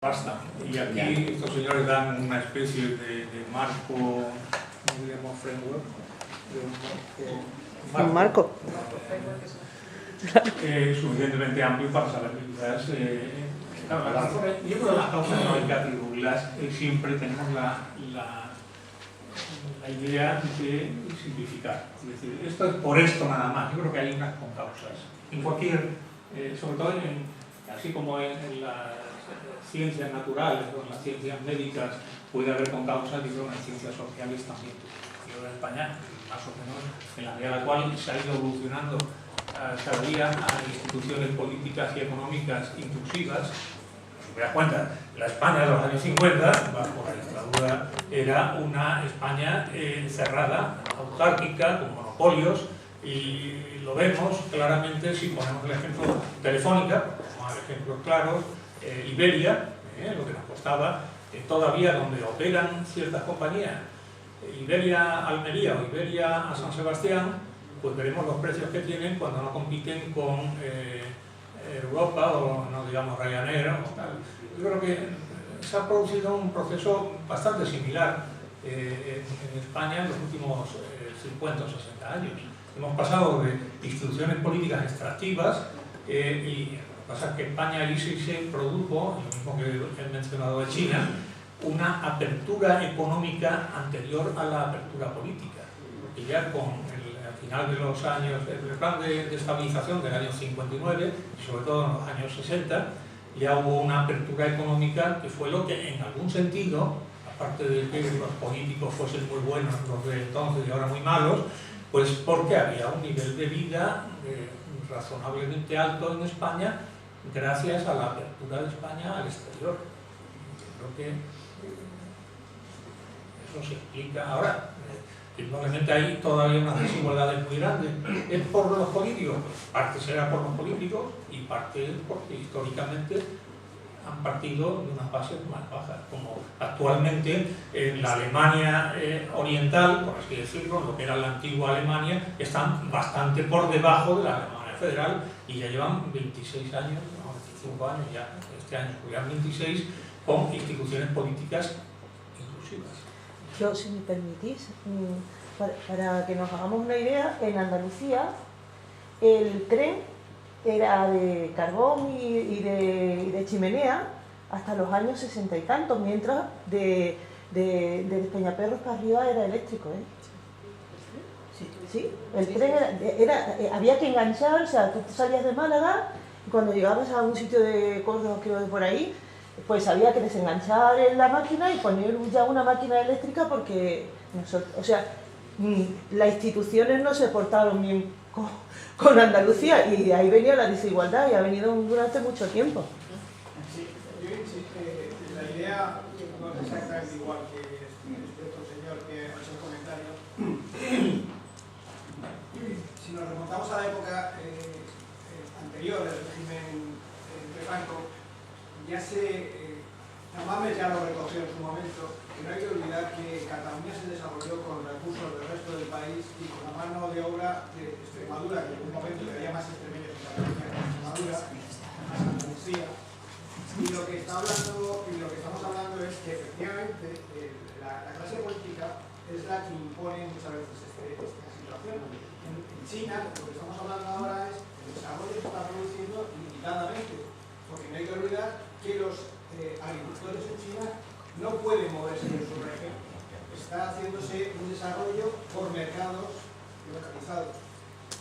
Basta. Y aquí estos señores dan una especie de marco, ¿cómo diríamos? Framework. Un marco. Suficientemente amplio para saber que quizás yo creo que las causas no hay que atribuirlas, siempre tenemos la idea de simplificar. Es decir, esto es por esto nada más. Yo creo que hay unas concausas. En cualquier, sobre todo así como en las ciencias naturales o en las ciencias médicas puede haber concausas, yo creo que en las ciencias sociales también. Yo en España, más o menos, en la medida en la cual se ha ido evolucionando cada día a instituciones políticas y económicas inclusivas. Si me das cuenta, la España de los años 50, bajo la dictadura, era una España cerrada, autárquica, con monopolios, y lo vemos claramente si ponemos el ejemplo Telefónica, ponemos ejemplos claros, Iberia, lo que nos costaba, todavía donde operan ciertas compañías, Iberia Almería o Iberia a San Sebastián, pues veremos los precios que tienen cuando no compiten con Europa o no digamos Ryanair o tal. Yo creo que se ha producido un proceso bastante similar en España en los últimos 50 o 60 años. Hemos pasado de instituciones políticas extractivas y lo que pasa es que España ahí sí se produjo, lo mismo que he mencionado de China, una apertura económica anterior a la apertura política. Y ya con al final de los años, el plan de estabilización del año 59 y sobre todo en los años 60, ya hubo una apertura económica que fue lo que en algún sentido, aparte de que los políticos fuesen muy buenos los de entonces y ahora muy malos, pues porque había un nivel de vida razonablemente alto en España gracias a la apertura de España al exterior. Creo que eso se explica ahora. Probablemente hay todavía unas desigualdades muy grandes. ¿Es por los políticos? Parte será por los políticos y parte porque históricamente han partido de unas bases más bajas, como actualmente en la Alemania oriental, por así decirlo, lo que era la antigua Alemania, están bastante por debajo de la Alemania federal y ya llevan 26 años, no, 25 años ya, este año ya 26, con instituciones políticas inclusivas. Yo, si me permitís, para que nos hagamos una idea, en Andalucía el tren era de carbón y de chimenea hasta los años 60 y tantos, mientras de Peñaperros para arriba era eléctrico. Sí, el tren había que enganchar, o sea, tú salías de Málaga y cuando llegabas a un sitio de Córdoba, creo de por ahí, pues había que desenganchar la máquina y poner ya una máquina eléctrica porque o sea, las instituciones no se portaron bien con Andalucía y de ahí venía la desigualdad y ha venido durante mucho tiempo. Sí, yo insisto, la idea no es exactamente igual que este otro señor que ha hecho el comentario. Si nos remontamos a la época anterior del régimen de Franco, ya Tamames ya lo recogió en su momento, que no hay que olvidar que Cataluña se desarrolló con recursos del resto del país y con la mano de obra de Extremadura, que en un momento que había más extremeños en Cataluña que en Extremadura, más Andalucía. Y lo que estamos hablando es que efectivamente la clase política es la que impone muchas veces esta situación. En China, lo que estamos hablando ahora es que el desarrollo se está produciendo limitadamente, porque no hay que olvidar que los agricultores en China no pueden moverse en su región. Está haciéndose un desarrollo por mercados localizados.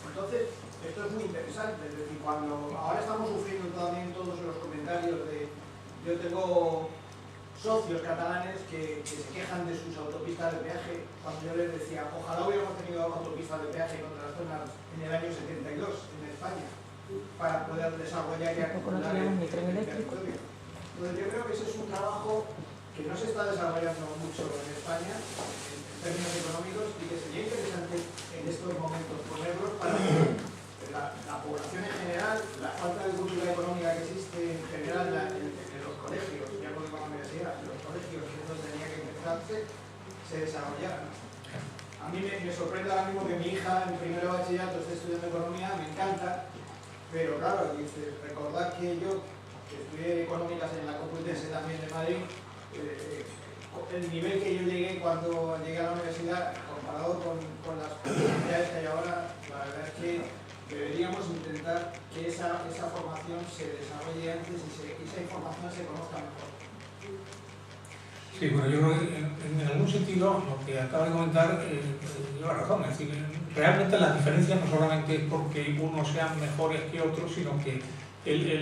Entonces, esto es muy interesante. Es decir, cuando ahora estamos sufriendo también todos los comentarios de... Yo tengo socios catalanes que se quejan de sus autopistas de peaje, cuando yo les decía, ojalá hubiéramos tenido autopistas de peaje contra las zonas en el año 72 en España, para poder desarrollar y acumular el territorio. Entonces yo creo que ese es un trabajo que no se está desarrollando mucho en España en términos económicos y que sería interesante en estos momentos ponerlos para la población en general, la falta de cultura económica que existe en general en los colegios, ya con la universidad, en los colegios que es donde tenía que empezarse, se desarrollaran. A mí me sorprende ahora mismo que mi hija en primero de bachillerato esté estudiando economía, me encanta, pero claro, recordad que yo estudié económicas en la Complutense también de Madrid, el nivel que yo llegué cuando llegué a la universidad, comparado con las posibilidades que hay ahora, la verdad es que deberíamos intentar que esa formación se desarrolle antes y esa información se conozca mejor. Sí, bueno, yo creo que en algún sentido lo que acaba de comentar lleva razón. Es decir, realmente las diferencias no solamente es porque unos sean mejores que otros, sino que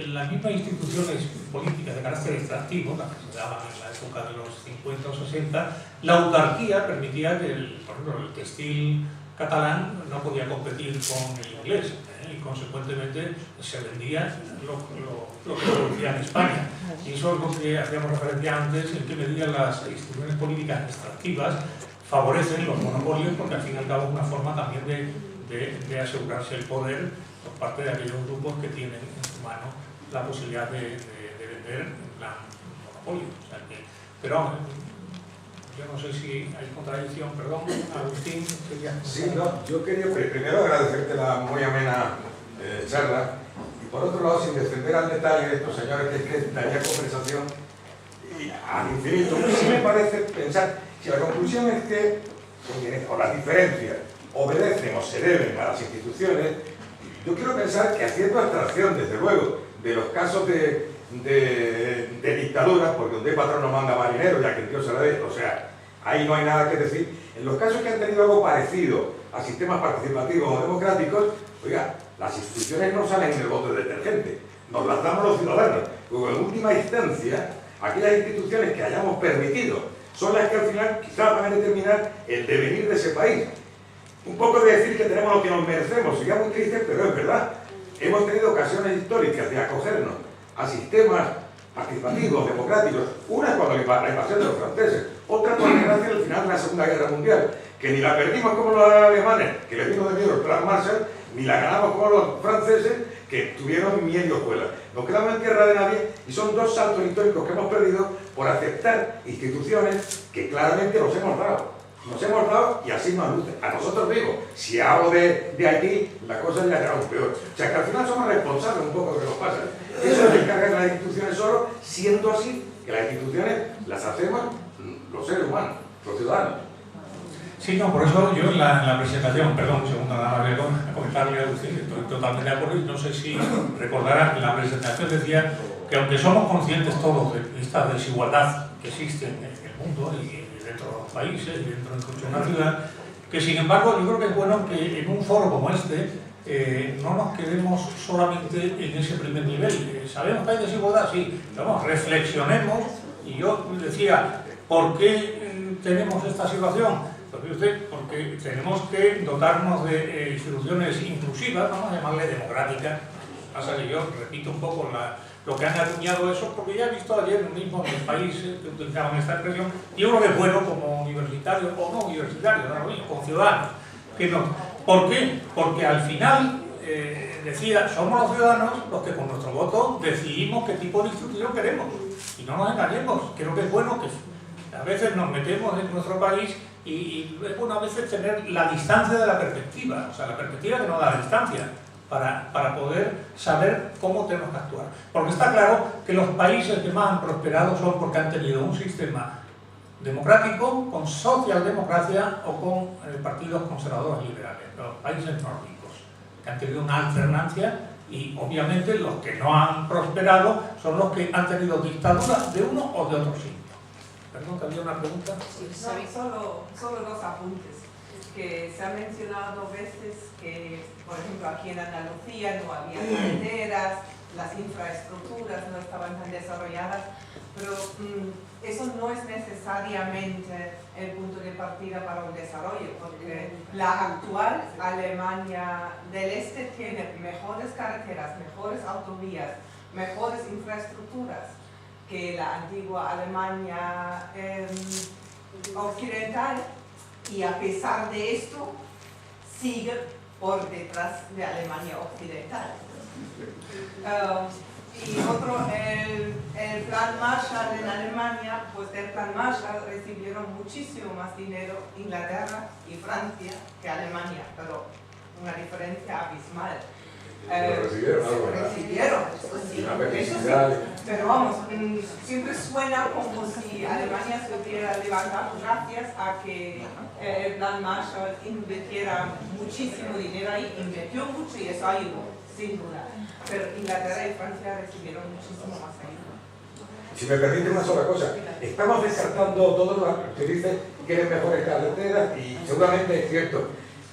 las mismas instituciones políticas de carácter extractivo, las que se daban en la época de los 50 o 60, la autarquía permitía que, por ejemplo, el textil catalán no podía competir con el inglés, y consecuentemente se vendía lo que producía en España. Y eso es lo que hacíamos referencia antes, en qué medida las instituciones políticas extractivas favorecen los monopolios, porque al fin y al cabo es una forma también de asegurarse el poder por parte de aquellos grupos que tienen en su mano la posibilidad de vender en plan monopolio. O sea que, pero yo no sé si hay contradicción, perdón, Agustín. Sí, no, yo quería primero agradecerte la muy amena charla y por otro lado, sin descender al detalle de estos señores, que es que daría conversación al infinito, sí me parece pensar, si la conclusión es que o las diferencias obedecen o se deben a las instituciones, yo quiero pensar que haciendo abstracción, desde luego, de los casos de dictaduras, porque donde el patrón no manda marinero, ya que el tío se la dé, o sea, ahí no hay nada que decir. En los casos que han tenido algo parecido a sistemas participativos o democráticos, oiga, las instituciones no salen en el bote de detergente, nos las damos los ciudadanos. Luego, en última instancia, aquellas instituciones que hayamos permitido son las que al final quizás van a determinar el devenir de ese país. Un poco de decir que tenemos lo que nos merecemos, sería muy triste, pero es verdad. Hemos tenido ocasiones históricas de acogernos a sistemas participativos, democráticos, una cuando la invasión de los franceses, otra por desgracia al final de la Segunda Guerra Mundial, que ni la perdimos como los alemanes, que les vino de miedo el plan Marshall, ni la ganamos como los franceses, que tuvieron miedo y hojuela. Nos quedamos en tierra de nadie y son dos saltos históricos que hemos perdido por aceptar instituciones que claramente nos hemos dado. Nos hemos dado y así nos luce. A nosotros mismos, si hablo de Haití, la cosa ya será aún peor. O sea que al final somos responsables un poco de lo que nos pasa. Eso se encarga de las instituciones solo, siendo así que las instituciones las hacemos los seres humanos, los ciudadanos. Sí, no, por eso yo en la presentación, perdón, un segundo, nada más a comentarle a Agustín, estoy totalmente de acuerdo y no sé si recordarán que en la presentación decía que aunque somos conscientes todos de esta desigualdad que existe en el mundo y dentro de los países y dentro de una ciudad, que sin embargo yo creo que es bueno que en un foro como este no nos quedemos solamente en ese primer nivel. Sabemos que hay desigualdad, sí, pero vamos, reflexionemos. Y yo decía, ¿por qué tenemos esta situación? Porque tenemos que dotarnos de instituciones inclusivas, vamos a llamarle democráticas. Pasa que yo repito un poco lo que han acuñado eso, porque ya he visto ayer mismo en el país que utilizaban esta expresión, y yo creo que es bueno como universitario o no universitario, como ciudadanos. ¿Por qué? Porque al final, decía, somos los ciudadanos los que con nuestro voto decidimos qué tipo de institución queremos. Y no nos engañemos, creo que es bueno que a veces nos metemos en nuestro país y es bueno a veces tener la distancia de la perspectiva, o sea, la perspectiva que nos da la distancia, para poder saber cómo tenemos que actuar. Porque está claro que los países que más han prosperado son porque han tenido un sistema democrático, con socialdemocracia o con partidos conservadores liberales, los países nórdicos, que han tenido una alternancia, y obviamente los que no han prosperado son los que han tenido dictaduras de uno o de otro signo. Perdón, ¿que había una pregunta? Sí, solo dos apuntes. Que se ha mencionado veces que, por ejemplo, aquí en Andalucía no había carreteras, las infraestructuras no estaban tan desarrolladas, pero eso no es necesariamente el punto de partida para un desarrollo, porque la actual Alemania del Este tiene mejores carreteras, mejores autovías, mejores infraestructuras que la antigua Alemania occidental, y a pesar de esto sigue por detrás de Alemania occidental. Y otro, el plan Marshall en Alemania, pues del plan Marshall recibieron muchísimo más dinero Inglaterra y Francia que Alemania, pero una diferencia abismal. recibieron algo, ¿verdad? Recibieron, eso sí, Una eso sí. felicidad. Pero vamos, siempre suena como si Alemania se hubiera levantado gracias a que el plan Marshall invirtiera muchísimo dinero ahí, invirtió mucho y eso ayudó, sin duda. Pero Inglaterra y Francia recibieron muchísimo más ayuda. Si me permite una sola cosa, estamos descartando todo lo que dice que quieren mejores carreteras y seguramente es cierto,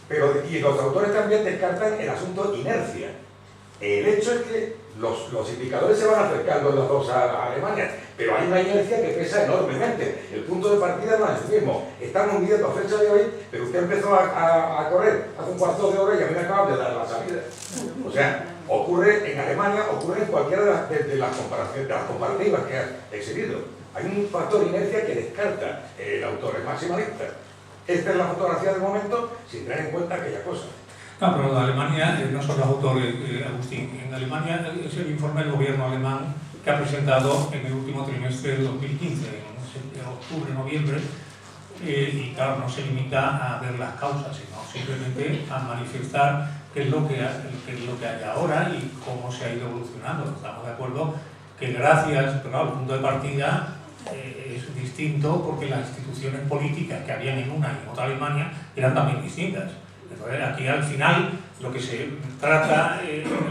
pero y los autores también descartan el asunto inercia. El hecho es que los indicadores se van acercando los dos a Alemania, pero hay una inercia que pesa enormemente. El punto de partida no es el mismo. Estamos midiendo a fecha de hoy, pero usted empezó a correr hace un cuarto de hora y a mí me acaban de dar la salida. O sea, ocurre en Alemania, ocurre en cualquiera de las comparativas que ha exhibido. Hay un factor inercia que descarta el autor, el maximalista. Esta es la fotografía del momento sin tener en cuenta aquella cosa. No, pero Alemania no son los autores, Agustín. En Alemania es el informe del gobierno alemán que ha presentado en el último trimestre del 2015, en octubre, noviembre, y claro, no se limita a ver las causas, sino simplemente a manifestar qué es lo que hay ahora y cómo se ha ido evolucionando. Estamos de acuerdo que gracias, pero al punto de partida es distinto porque las instituciones políticas que habían en una y en otra Alemania eran también distintas. Entonces, aquí al final lo que se trata,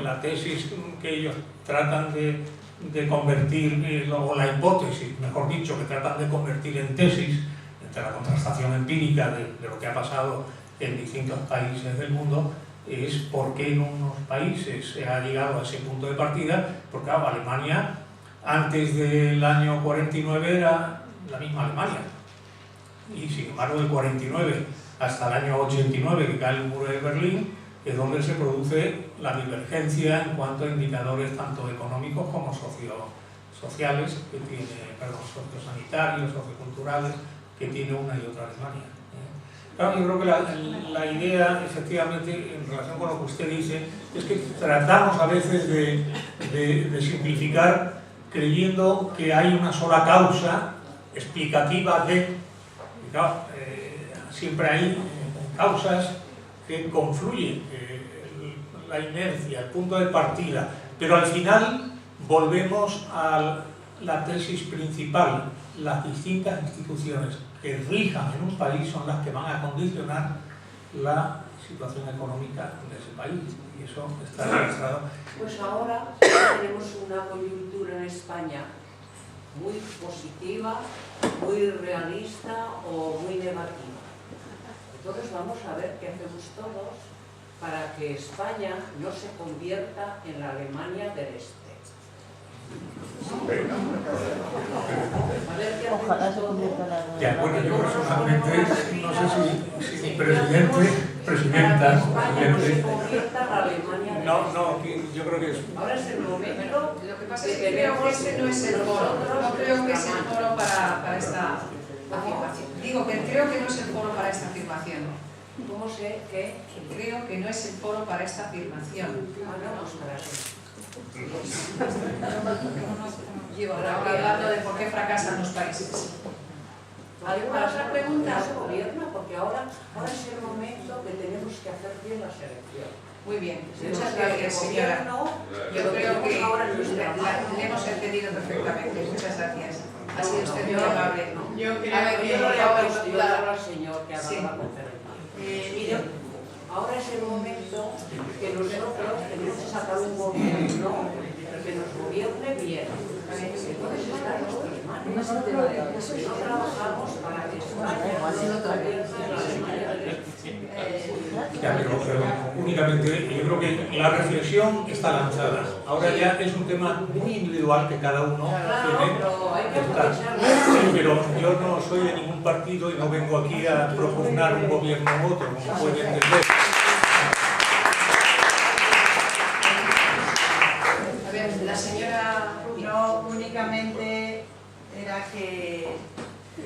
la tesis que ellos tratan de convertir, o la hipótesis, mejor dicho, que tratan de convertir en tesis, entre la contrastación empírica de lo que ha pasado en distintos países del mundo, es por qué en unos países se ha llegado a ese punto de partida, porque claro, Alemania antes del año 49 era la misma Alemania, y sin embargo del 49 hasta el año 89, que cae el muro de Berlín, es donde se produce la divergencia en cuanto a indicadores tanto económicos como sociales, que tiene, sociosanitarios, socioculturales, que tiene una y otra Alemania. Claro, yo creo que la idea, efectivamente, en relación con lo que usted dice, es que tratamos a veces de simplificar creyendo que hay una sola causa explicativa de... Claro, siempre hay causas que confluyen, la inercia, el punto de partida, pero al final volvemos a la tesis principal. Las distintas instituciones que rijan en un país son las que van a condicionar la situación económica de ese país, y eso está registrado. Pues ahora tenemos una coyuntura en España muy positiva, muy realista o muy negativa. Entonces vamos a ver qué hacemos todos para que España no se convierta en la Alemania del Este. A ver qué Ojalá hacemos se convierta en la todos. Ya, bueno, yo personalmente, no sé si presidente, Para que España no se convierta en la Alemania del Este. no, yo creo que es... Ahora es el momento. Lo que pasa es que creo que ese no es el foro, no creo que es el foro para esta afirmación. Digo que creo que no es el foro para esta afirmación. ¿Cómo sé que? Creo que no es el foro para esta afirmación. Hablamos para eso. Llevo ahora hablando de por qué fracasan los países. ¿Alguna otra pregunta al gobierno? Porque ahora es el momento que tenemos que hacer bien la selección. Muy bien, Muchas muchas gracias, señora. Yo creo que le hemos entendido perfectamente. Muchas gracias. Ha sido usted muy amable. Yo A creo ver, que... yo le hablo al señor que haga Sí. la conferencia. mire, Ahora es el momento que nosotros tenemos que sacar un gobierno que nos gobierne bien. Entonces está en nuestras manos. No trabajamos para que España no se convierta en la Alemania del Este. Ya, pero únicamente, yo creo que la reflexión está lanzada. Ahora ya es un tema muy individual que cada uno Claro, tiene pero hay que que buscar. aprovecharlo. Sí, pero yo no soy de ningún partido y no vengo aquí a propugnar un gobierno u otro, como pueden entender. A ver, la señora... No, únicamente era que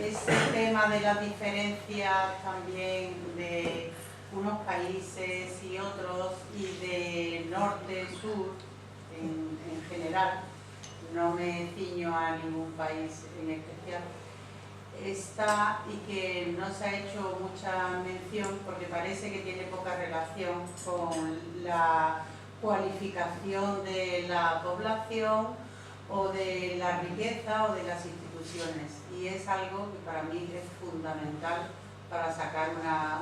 ese tema de las diferencias también de unos países y otros y de norte, sur en general, no me ciño a ningún país en especial, está y que no se ha hecho mucha mención porque parece que tiene poca relación con la cualificación de la población o de la riqueza o de las instituciones. Y es algo que para mí es fundamental para sacar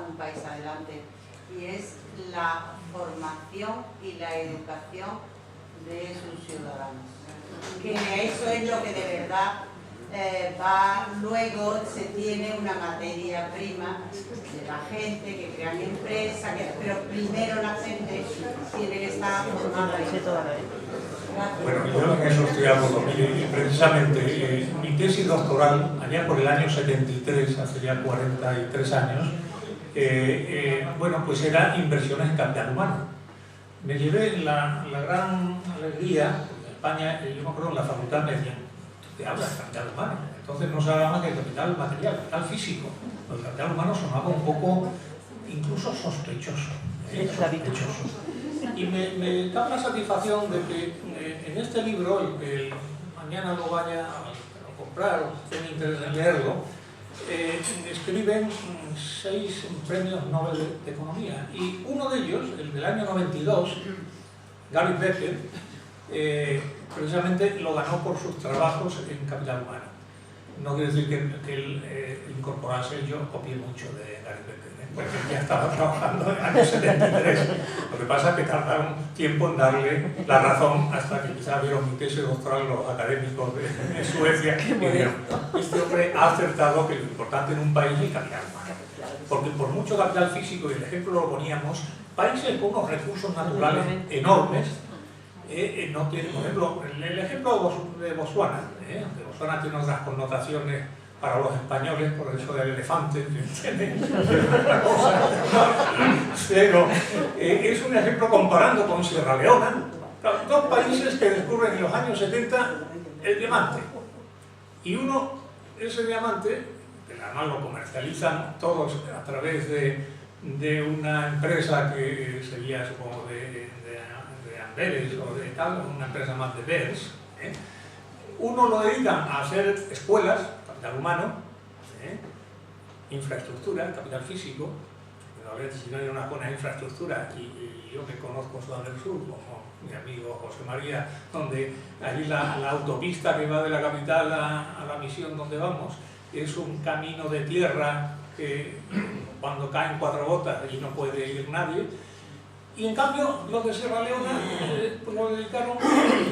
un país adelante. Y es la formación y la educación de sus ciudadanos. Que eso es lo que de verdad luego se tiene una materia prima de la gente que crean empresas, pero primero la gente tiene que estar formada. Bueno, yo en eso estoy de acuerdo. Mire, precisamente mi tesis doctoral, allá por el año 73, hace ya 43 años, bueno, pues era inversiones en capital humano. Me llevé la gran alegría, en España, yo me acuerdo en la facultad me decían, te hablas de capital humano, entonces no se habla más que de capital material, capital físico. El capital humano sonaba un poco, incluso sospechoso. Y me da la satisfacción de que en este libro, el que mañana lo vaya a comprar o tiene interés en leerlo, escriben 6 premios Nobel de Economía. Y uno de ellos, el del año 92, Gary Becker, precisamente lo ganó por sus trabajos en capital humano. No quiere decir que él incorporase, yo copié mucho de Gary Becker, porque ya estaba trabajando en el año 73. Lo que pasa es que tardaron tiempo en darle la razón hasta que quizás vieron mi tesis doctoral los académicos de Suecia y dijeron, este hombre ha acertado que lo importante en un país es el capital humano. Porque por mucho capital físico, y el ejemplo lo poníamos, países con unos recursos naturales enormes, no tienen, por ejemplo, el ejemplo de Botswana, aunque Botswana tiene otras connotaciones para los españoles, por eso del elefante, pero es un ejemplo comparando con Sierra Leona, dos países que descubren en los años 70 el diamante. Y ese diamante, que además lo comercializan todos a través de una empresa que sería, supongo, de Amberes o de tal, una empresa más de Beers, uno lo dedican a hacer escuelas, capital humano, infraestructura, capital físico, pero a ver si no hay una buena infraestructura, y yo que conozco Sudán del Sur, como mi amigo José María, donde allí la autopista que va de la capital a la misión donde vamos es un camino de tierra que cuando caen 4 gotas allí no puede ir nadie. Y en cambio, los de Sierra Leona pues lo dedicaron,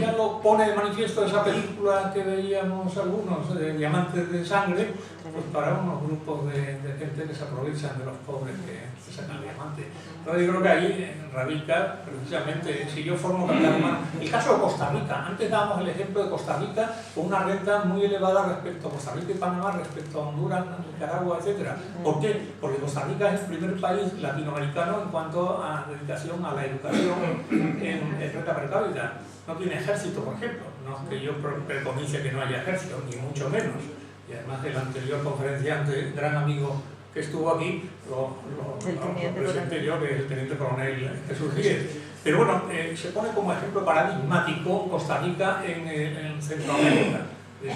ya lo pone de manifiesto esa película que veíamos algunos, de Diamantes de Sangre, pues para unos grupos de gente que se aprovechan de los pobres que sacan diamantes. Entonces yo creo que ahí radica precisamente, si yo formo capital humano. El caso de Costa Rica, antes dábamos el ejemplo de Costa Rica con una renta muy elevada respecto a Costa Rica y Panamá, respecto a Honduras, Nicaragua, etc. ¿Por qué? Porque Costa Rica es el primer país latinoamericano en cuanto a dedicación a la educación en renta per cápita. No tiene ejército, por ejemplo. No es que yo preconice que no haya ejército, ni mucho menos. Y además el anterior conferenciante, gran amigo que estuvo aquí, lo presenté yo, que es el teniente coronel Jesús Díez. Pero bueno, se pone como ejemplo paradigmático Costa Rica en Centroamérica. Y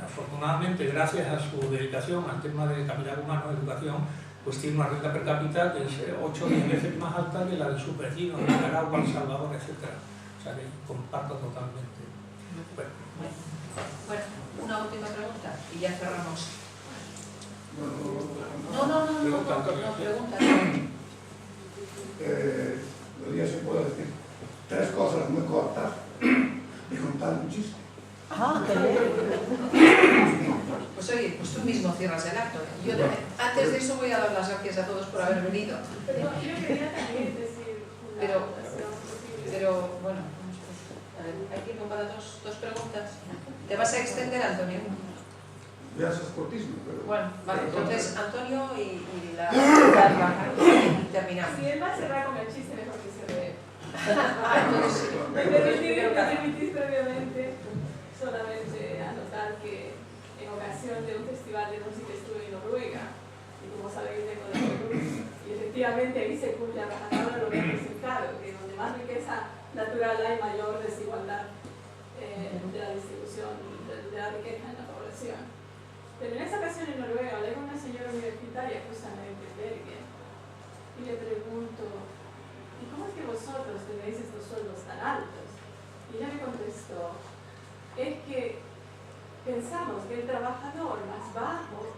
afortunadamente, gracias a su dedicación al tema de capital humano de educación, pues tiene una renta per cápita que es 8 o 10 veces más alta que la de sus vecinos, Nicaragua, El Salvador, etc. O sea que comparto totalmente. Bueno, una última pregunta y ya cerramos. Pregunta. Yo se puedo decir 3 cosas muy cortas y contar un chiste. Qué bien. Pues oye, pues tú mismo cierras el acto. Antes de eso voy a dar las gracias a todos por haber venido. Pero yo quería también decir pero bueno, a ver, hay tiempo para dos preguntas. ¿Te vas a extender, Antonio? Ya eso es cortísimo, pero... Bueno, vale, entonces Antonio y terminamos. Si él va a cerrar con el chiste, mejor que se ve. Entonces, Me permitís previamente solamente anotar que en ocasión de un festival de música estuve en Noruega, y como sabéis vengo de Perú, y efectivamente ahí se cumple a rajatabla lo que he presentado, que donde más riqueza natural hay, mayor desigualdad de la distribución de la riqueza en la población. Pero en esa ocasión en Noruega hablé con una señora universitaria justamente en Bergen y le pregunto, ¿y cómo es que vosotros tenéis estos sueldos tan altos? Y ella me contestó, es que pensamos que el trabajador más bajo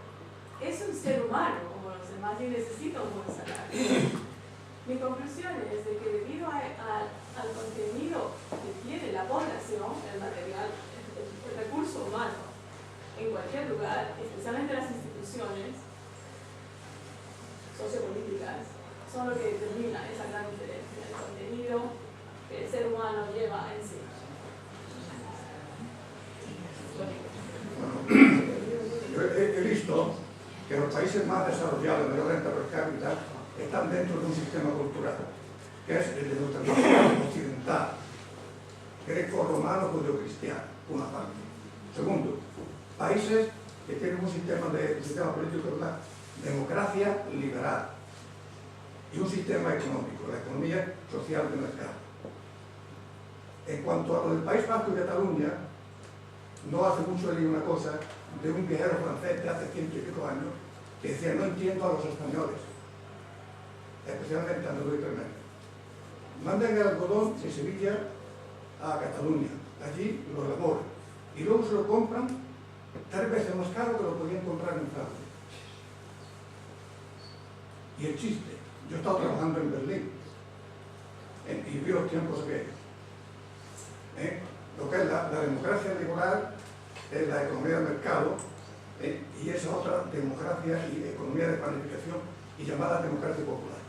es un ser humano como los demás y necesita un buen salario. Mi conclusión es de que debido al contenido que tiene la población, el material, el recurso humano, en cualquier lugar, especialmente las instituciones sociopolíticas, son lo que determina esa gran diferencia, el contenido que el ser humano lleva en sí. Yo he visto que los países más desarrollados, de mayor renta per cápita, están dentro de un sistema cultural, que es el de nuestra cultura occidental, greco-romano, judeo-cristiano, una parte. Segundo, países que tienen un sistema político de democracia liberal y un sistema económico, la economía social de mercado. En cuanto a lo del País Vasco y Cataluña, no hace mucho leí una cosa de un viajero francés de hace 100 y pico años que decía: no entiendo a los españoles, especialmente a Andaluz y Tremendo. Mandan el algodón de Sevilla a Cataluña, allí lo elaboran y luego se lo compran 3 veces más caro que lo podían comprar en Francia. Y el chiste, yo he estado trabajando en Berlín y vi los tiempos aquellos. Lo que es la democracia liberal es la economía del mercado, y esa otra democracia y economía de planificación y llamada democracia popular.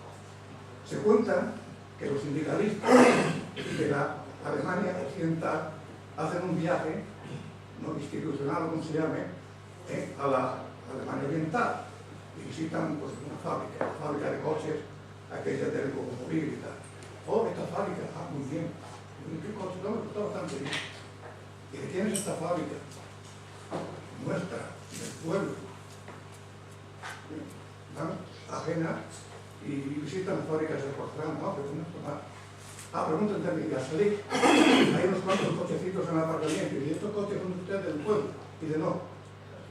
Se cuenta que los sindicalistas de la Alemania occidental hacen un viaje no institucional o como se llame, a la Alemania oriental y visitan pues, una fábrica de coches, aquella del automóvil y tal. Oh, esta fábrica, muy bien. ¿Qué coche? No, me gustó bastante bien. ¿Y de quién es esta fábrica? Nuestra, del pueblo. Van ajena y visitan las fábricas de porcelana, no, pero no es más. Preguntan también, y al salir, hay unos cuantos cochecitos en el aparcamiento, y estos coches son de ustedes del pueblo. Y de no,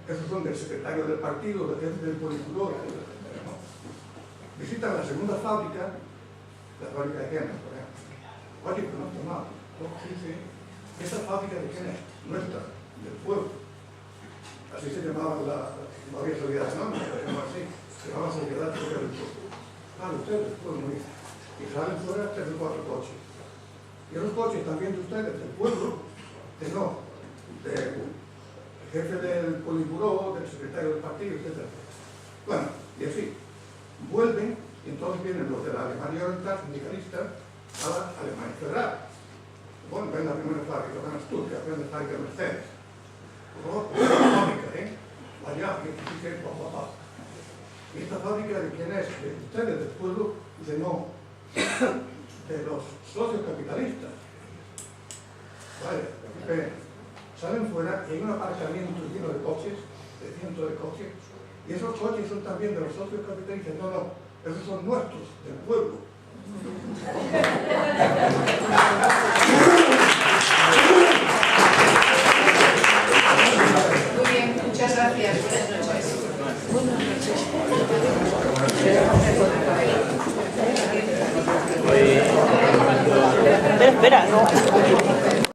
esos son del secretario del partido, del jefe del politburó, etc. ¿No? Visitan la segunda fábrica, la fábrica de Gemas, por ejemplo. Oye, pero no está mal. Sí, sí. ¿Esta fábrica de quién es? Nuestra, del pueblo. Así se llamaba no había sociedad, ¿no? Se llamaba así. Se llamaba Sociedad del Pueblo. Ustedes del pueblo, muy bien. Y salen fuera 3 o 4 coches. Y los coches también de ustedes, del pueblo, del jefe del politburó, del secretario del partido, etc. Bueno, y así, vuelven, y entonces vienen los de la Alemania Oriental, sindicalistas, a la Alemania Federal. Bueno, ven la primera fábrica, ven a Stuttgart, ven la fábrica de Mercedes. La fábrica, allá, que papá. ¿Y esta fábrica de quién es? De ustedes, del pueblo, de no. De los socios capitalistas. Vale, salen fuera y hay un aparcamiento lleno de coches, de cientos de coches, y esos coches son también de los socios capitalistas. No, esos son nuestros, del pueblo. Muy bien, muchas gracias. Buenas noches. Espera, no.